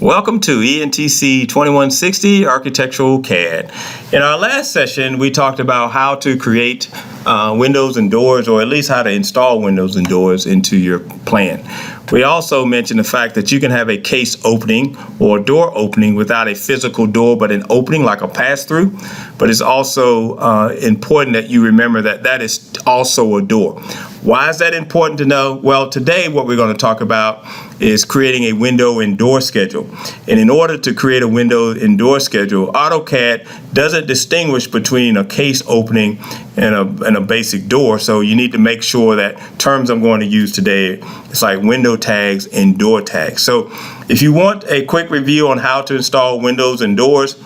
Welcome to ENTC 2160 Architectural CAD. In our last session, we talked about how to create windows and doors, or at least how to install windows and doors into your plan. We also mentioned the fact that you can have a case opening or door opening without a physical door, but an opening like a pass-through. But it's also important that you remember that that is also a door. Why is that important to know? Well, today what we're going to talk about is creating a window and door schedule. And in order to create a window and door schedule, AutoCAD doesn't distinguish between a case opening and a basic door. So you need to make sure that terms I'm going to use today, it's like window tags and door tags. So if you want a quick review on how to install windows and doors,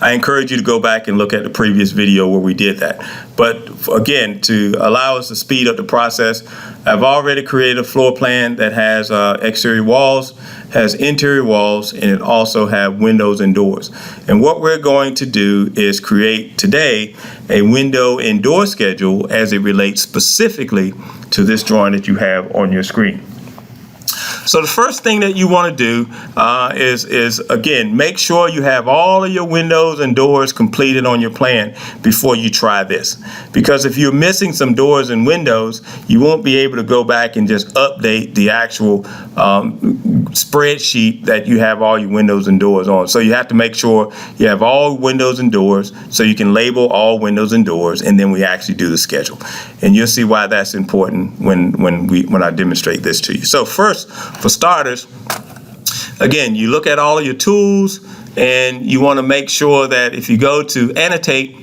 I encourage you to go back and look at the previous video where we did that. But again, to allow us to speed up the process, I've already created a floor plan that has exterior walls, has interior walls, and it also has windows and doors. And what we're going to do is create today a window and door schedule as it relates specifically to this drawing that you have on your screen. So the first thing that you want to do is again, make sure you have all of your windows and doors completed on your plan before you try this. Because if you're missing some doors and windows, you won't be able to go back and just update the actual spreadsheet that you have all your windows and doors on. So you have to make sure you have all windows and doors so you can label all windows and doors, and then we actually do the schedule. And you'll see why that's important when I demonstrate this to you. So first, for starters, again, you look at all of your tools and you want to make sure that if you go to annotate,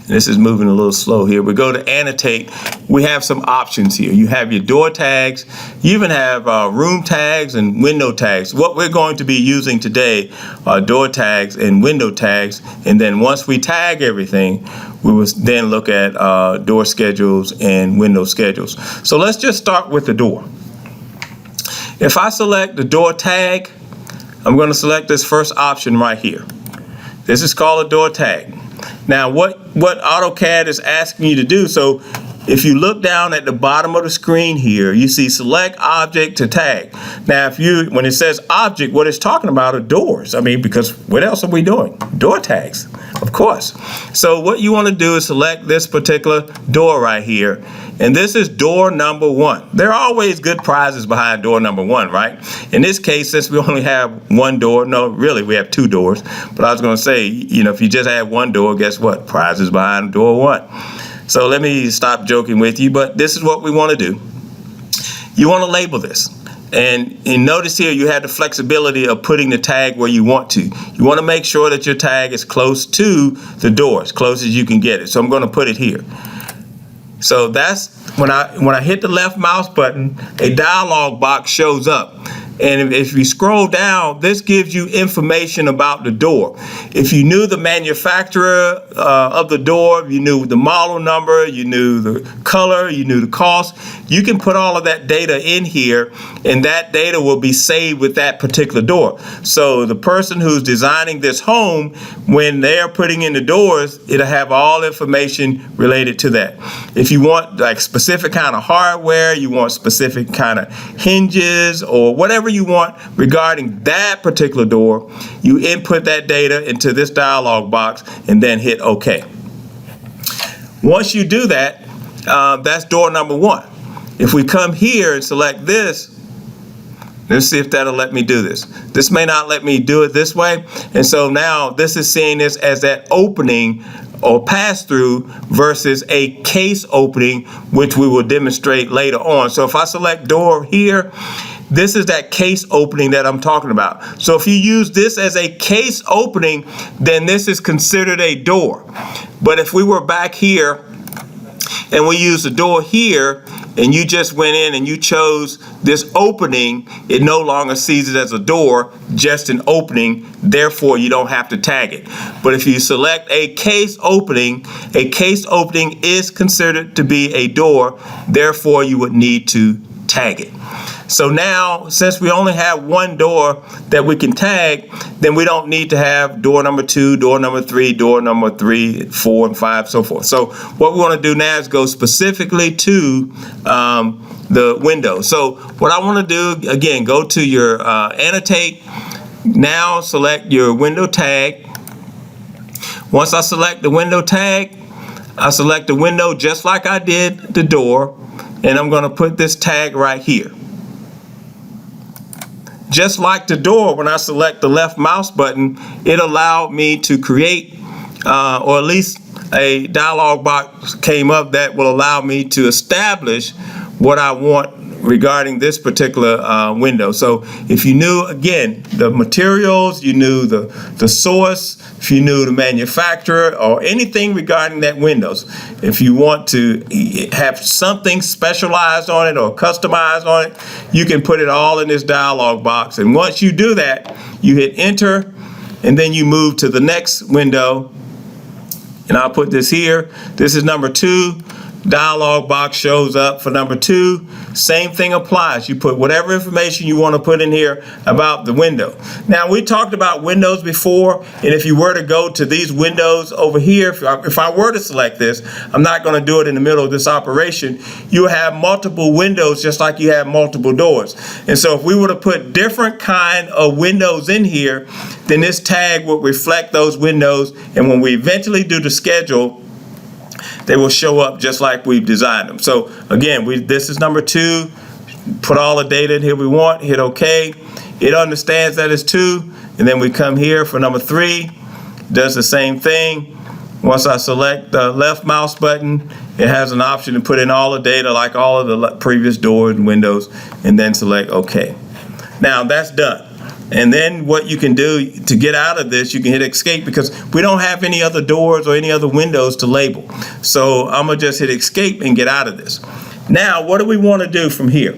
this is moving a little slow here, we go to annotate, we have some options here. You have your door tags, you even have room tags and window tags. What we're going to be using today are door tags and window tags, and then once we tag everything, we will then look at door schedules and window schedules. So let's just start with the door. If I select the door tag, I'm going to select this first option right here. This is called a door tag. Now what AutoCAD is asking you to do, so if you look down at the bottom of the screen here, you see select object to tag. Now when it says object, what it's talking about are doors. I mean, because what else are we doing? Door tags, of course. So what you want to do is select this particular door right here. And this is door number 1. There are always good prizes behind door number 1, right? In this case, since we only have one door, no, really, we have 2 doors. But I was going to say, you know, if you just have one door, guess what? Prizes behind door 1. So let me stop joking with you, but this is what we want to do. You want to label this. And notice here you have the flexibility of putting the tag where you want to. You want to make sure that your tag is close to the door, as close as you can get it. So I'm going to put it here. So that's when I hit the left mouse button, a dialog box shows up. And if you scroll down, this gives you information about the door. If you knew the manufacturer of the door, you knew the model number, you knew the color, you knew the cost, you can put all of that data in here, and that data will be saved with that particular door. So the person who's designing this home, when they're putting in the doors, it'll have all information related to that. If you want like specific kind of hardware, you want specific kind of hinges or whatever you want regarding that particular door, you input that data into this dialog box and then hit OK. Once you do that, that's door number 1. If we come here and select this, let's see if that'll let me do this. This may not let me do it this way. And so now this is seeing this as that opening or pass-through versus a case opening, which we will demonstrate later on. So if I select door here, this is that case opening that I'm talking about. So if you use this as a case opening, then this is considered a door. But if we were back here and we use the door here, and you just went in and you chose this opening, it no longer sees it as a door, just an opening, therefore you don't have to tag it. But if you select a case opening is considered to be a door, therefore you would need to tag it. So now, since we only have one door that we can tag, then we don't need to have door number 2, door number 3, door number 3, 4, and 5, so forth. So what we want to do now is go specifically to the window. So what I want to do, again, go to your annotate. Now select your window tag. Once I select the window tag, I select the window just like I did the door, and I'm going to put this tag right here. Just like the door, when I select the left mouse button, it allowed me to create, or at least a dialog box came up that will allow me to establish what I want regarding this particular window. So if you knew, again, the materials, you knew the source, if you knew the manufacturer or anything regarding that windows, if you want to have something specialized on it or customized on it, you can put it all in this dialog box. And once you do that, you hit enter, and then you move to the next window. And I'll put this here. This is number 2. Dialog box shows up for number 2. Same thing applies. You put whatever information you want to put in here about the window. Now, we talked about windows before, and if you were to go to these windows over here, if I were to select this, I'm not going to do it in the middle of this operation. You have multiple windows just like you have multiple doors. And so if we were to put different kind of windows in here, then this tag would reflect those windows, and when we eventually do the schedule, they will show up just like we've designed them. So again, this is number 2. Put all the data in here we want, hit OK. It understands that it's 2, and then we come here for number 3. Does the same thing. Once I select the left mouse button, it has an option to put in all the data like all of the previous doors and windows, and then select OK. Now that's done. And then what you can do to get out of this, you can hit escape, because we don't have any other doors or any other windows to label. So I'm going to just hit escape and get out of this. Now, what do we want to do from here?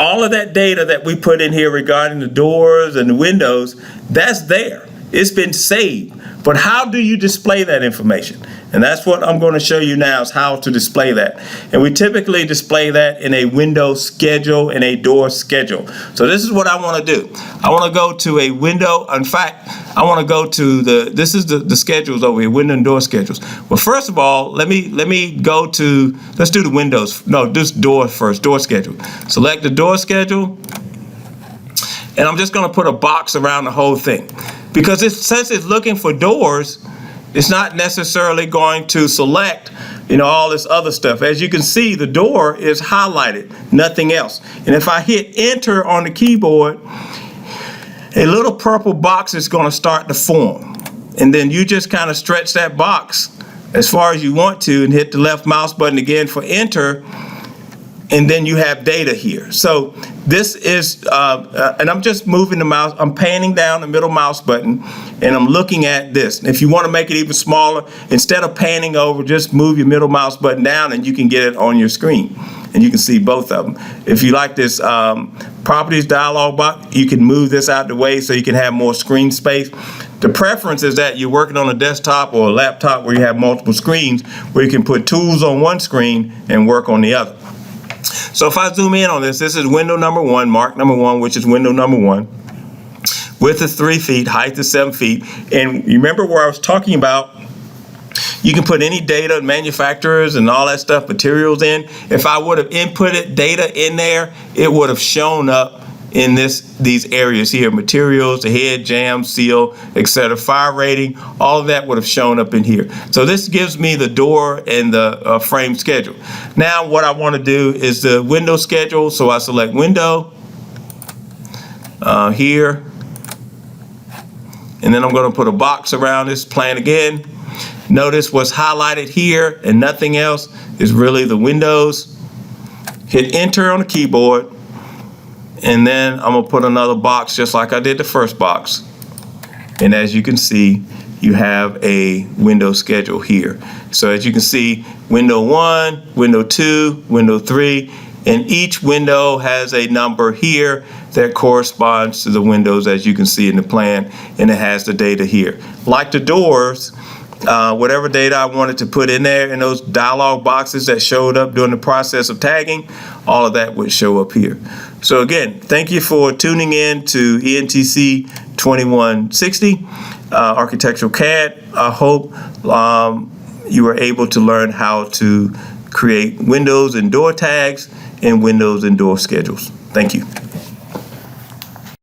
All of that data that we put in here regarding the doors and the windows, that's there. It's been saved. But how do you display that information? And that's what I'm going to show you now, is how to display that. And we typically display that in a window schedule and a door schedule. So this is what I want to do. I want to go to a window. In fact, I want to go to this is the schedules over here, window and door schedules. Well, first of all, let me go to, let's do the windows. No, this door first, door schedule. Select the door schedule. And I'm just going to put a box around the whole thing. Because since it's looking for doors, it's not necessarily going to select, all this other stuff. As you can see, the door is highlighted, nothing else. And if I hit enter on the keyboard, a little purple box is going to start to form. And then you just kind of stretch that box as far as you want to and hit the left mouse button again for enter. And then you have data here. So this is, and I'm just moving the mouse, I'm panning down the middle mouse button, and I'm looking at this. If you want to make it even smaller, instead of panning over, just move your middle mouse button down and you can get it on your screen. And you can see both of them. If you like this properties dialog box, you can move this out the way so you can have more screen space. The preference is that you're working on a desktop or a laptop where you have multiple screens, where you can put tools on one screen and work on the other. So if I zoom in on this, this is window number 1, mark number 1, which is window number 1. Width is 3 feet, height is 7 feet. And you remember where I was talking about, you can put any data, manufacturers and all that stuff, materials in. If I would have inputted data in there, it would have shown up in these areas here, materials, the head, jam, seal, etc., fire rating, all of that would have shown up in here. So this gives me the door and the frame schedule. Now what I want to do is the window schedule, so I select window here, and then I'm going to put a box around this plan again. Notice what's highlighted here and nothing else is really the windows. Hit enter on the keyboard. And then I'm going to put another box just like I did the first box. And as you can see, you have a window schedule here. So as you can see, window 1, window 2, window 3, and each window has a number here that corresponds to the windows, as you can see in the plan, and it has the data here. Like the doors, whatever data I wanted to put in there in those dialog boxes that showed up during the process of tagging, all of that would show up here. So again, thank you for tuning in to ENTC 2160 Architectural CAD. I hope you were able to learn how to create windows and door tags in windows and door schedules. Thank you.